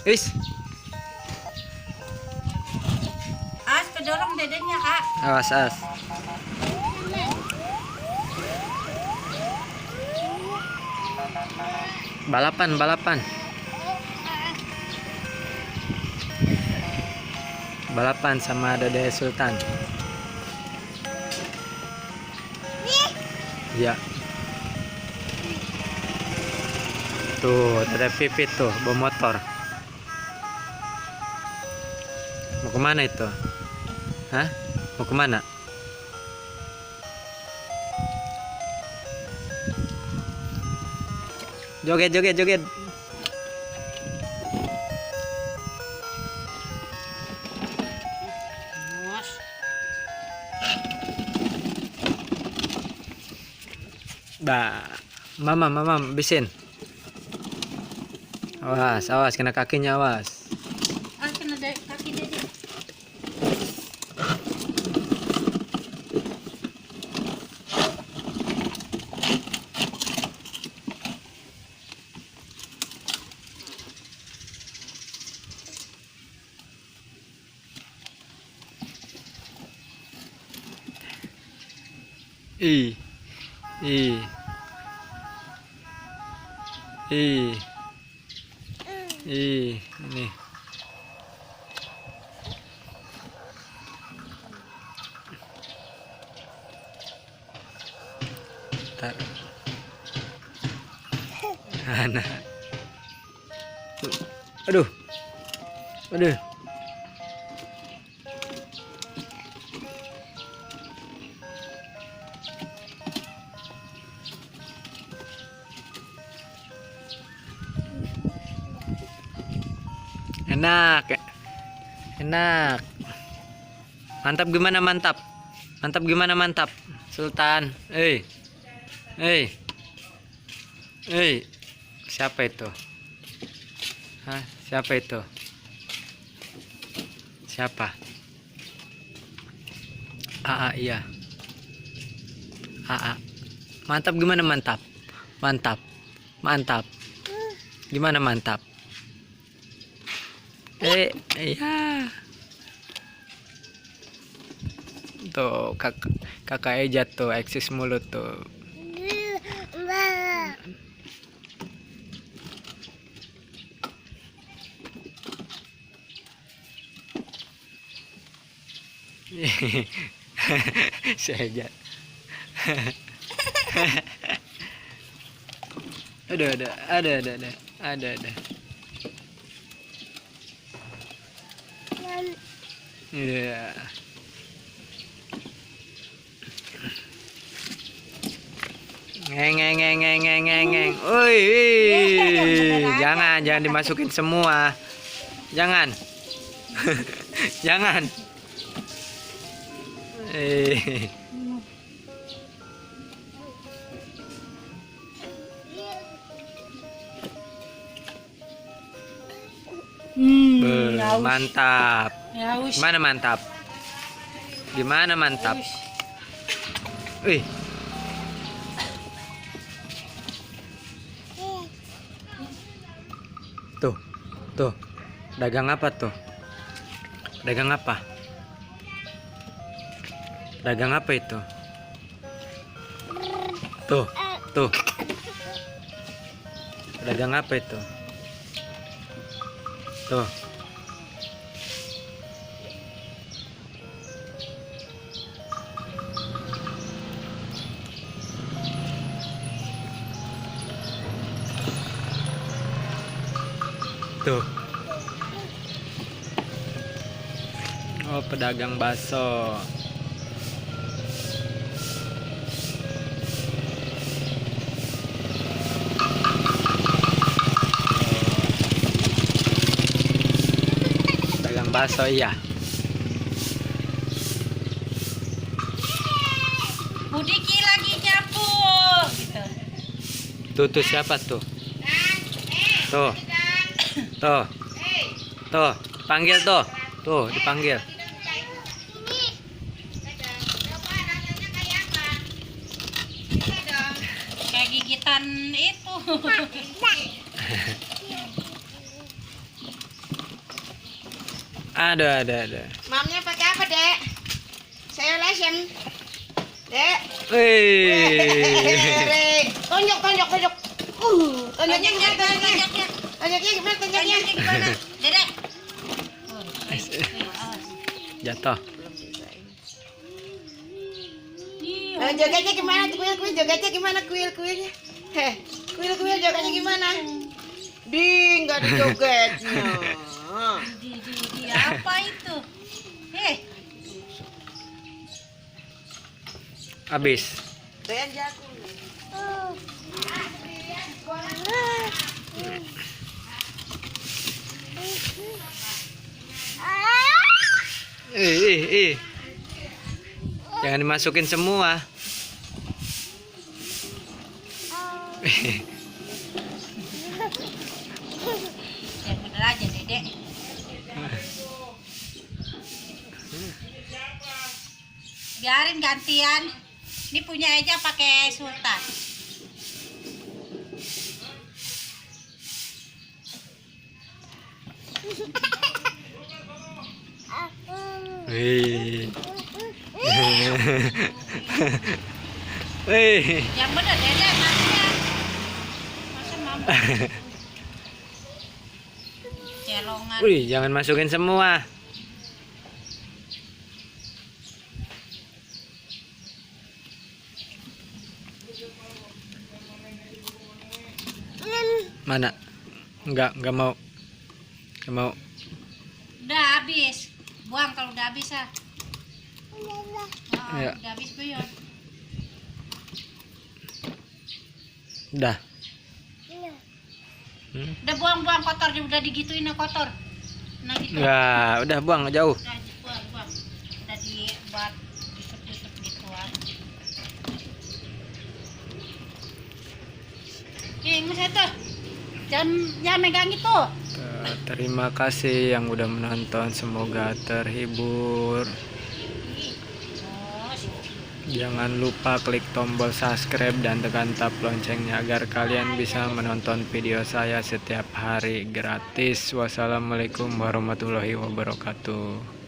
Wis. As, kedorong dedenya, Kak. Awas, awas. Balapan, balapan. Balapan sama Dede Sultan. Ya. Tuh, ada Pipit tuh, bawa motor. Mau kemana itu? Hah? Mau kemana? Joget, joget, joget. Mas. Bah, mama, bisin. Awas, awas, kena kakinya, awas. Ah, kena kaki dede. Ih, ih, ih, ini. Ntar. Anak. Aduh, aduh. Enak, enak. Mantap gimana mantap? Mantap gimana mantap? Sultan, siapa itu? Hah? Siapa itu? Siapa? Iya. Mantap gimana mantap? Mantap, mantap. Gimana mantap? Iya. Tuh kakak Eja tuh eksis mulut tuh. Si Eja. Ada. Iya. Ngeng. Jangan dimasukin semua. Jangan. Jangan. Mantap. Gimana mantap? Gimana mantap? Wih. Tuh. Dagang apa tuh? Dagang apa? Dagang apa itu? Tuh. Dagang apa itu? Tuh. Tuh. Oh, pedagang bakso. Pedagang bakso iya. Budiki lagi nyapu gitu. Tuh siapa tuh? Tuh, panggil tuh. Tuh, dipanggil. Kayak gigitan itu. Ada. Mamnya pakai apa, Dek? Saya lesem. Dek. Wih. Tonjok. Tonjoknya gimana? Tonyaknya. Tonjoknya gimana? Tonyaknya gimana? Dedek. Jatuh. Jogetnya gimana? Kuil jogetnya gimana? Kuilnya? Kuil jogetnya gimana? Nggak ada jogetnya. Di apa itu? Habis. Doyan jagung. Jangan dimasukin semua. Yang bener aja, Dedek. Biarin gantian. Ini punya aja pakai Sultan. Wih. Yang bener, Dedek, mamanya. Masa mama? Celongan. Wih, jangan masukin semua. Mana? Enggak mau. Enggak mau. Udah habis. Buang kalau udah habis ah. Ya. Udah habis Buyut. Udah. Udah buang kotor, udah digituin kotor. Nah gitu. Enggak, udah buang jauh. Udah buang. Udah dibuat tusuk-tusuk gituan. Mas itu. Jangan megang itu. Terima kasih yang udah menonton, semoga terhibur. Jangan lupa klik tombol subscribe dan tekan tab loncengnya agar kalian bisa menonton video saya setiap hari gratis. Wassalamualaikum warahmatullahi wabarakatuh.